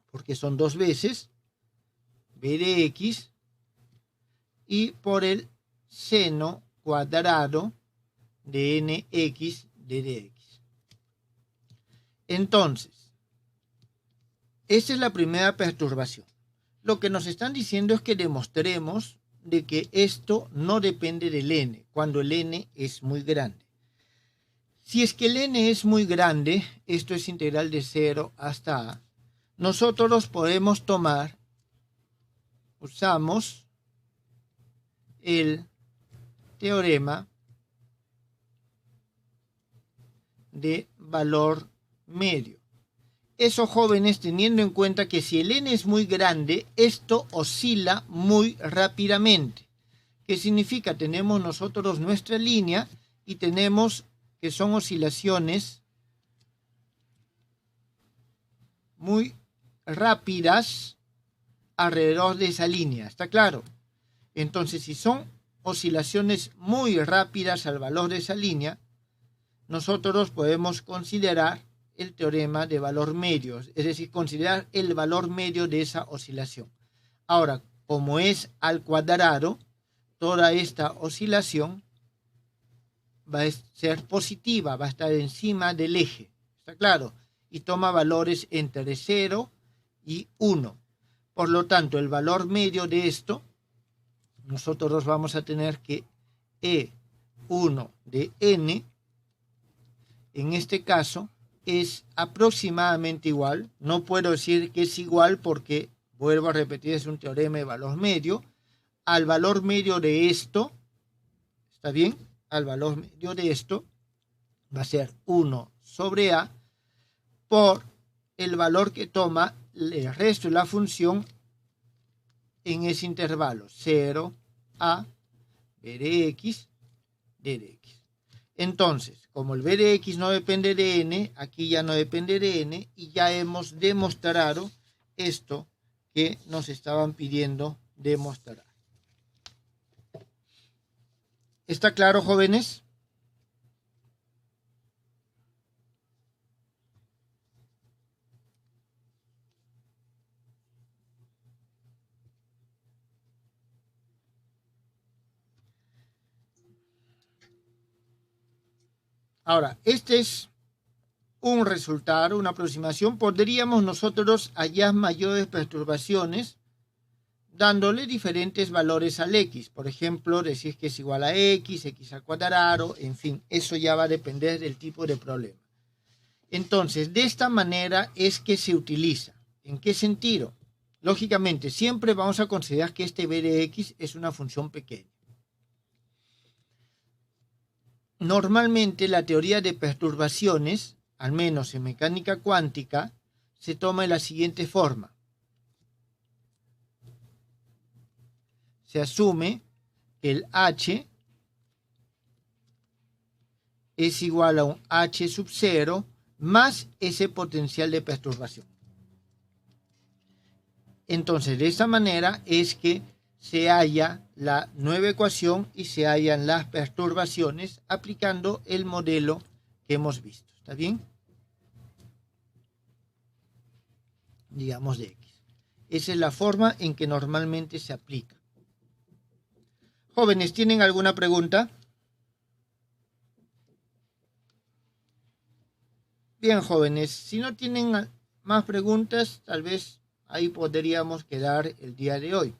Speaker 1: porque son dos veces, B de X, y por el seno cuadrado de nx de dx. Entonces, esta es la primera perturbación. Lo que nos están diciendo es que demostremos de que esto no depende del n, cuando el n es muy grande. Si es que el n es muy grande, esto es integral de 0 hasta a, nosotros podemos tomar, usamos el teorema de valor medio. Eso, jóvenes, teniendo en cuenta que si el n es muy grande, esto oscila muy rápidamente. ¿Qué significa? Tenemos nosotros nuestra línea y tenemos que son oscilaciones muy rápidas alrededor de esa línea. ¿Está claro? Entonces, si son oscilaciones muy rápidas al valor de esa línea, nosotros podemos considerar el teorema de valor medio, es decir, considerar el valor medio de esa oscilación. Ahora, como es al cuadrado, toda esta oscilación va a ser positiva, va a estar encima del eje, ¿está claro? Y toma valores entre 0 y 1. Por lo tanto, el valor medio de esto, nosotros vamos a tener que E1 de n, en este caso, es aproximadamente igual. No puedo decir que es igual porque, vuelvo a repetir, es un teorema de valor medio. Al valor medio de esto, ¿está bien? Al valor medio de esto va a ser 1 sobre a por el valor que toma el resto de la función en ese intervalo, 0 a b de x, d de x. Entonces, como el b de x no depende de n, aquí ya no depende de n y ya hemos demostrado esto que nos estaban pidiendo demostrar. ¿Está claro, jóvenes? Ahora, este es un resultado, una aproximación, podríamos nosotros hallar mayores perturbaciones dándole diferentes valores al x. Por ejemplo, decir que es igual a x al cuadrado, en fin, eso ya va a depender del tipo de problema. Entonces, de esta manera es que se utiliza. ¿En qué sentido? Lógicamente, siempre vamos a considerar que este b de x es una función pequeña. Normalmente la teoría de perturbaciones, al menos en mecánica cuántica, se toma de la siguiente forma. Se asume que el h es igual a un h sub 0 más ese potencial de perturbación. Entonces, de esta manera es que se halla la nueva ecuación y se hallan las perturbaciones aplicando el modelo que hemos visto. ¿Está bien? Digamos de x. Esa es la forma en que normalmente se aplica. Jóvenes, ¿tienen alguna pregunta? Bien, jóvenes, si no tienen más preguntas, tal vez ahí podríamos quedar el día de hoy.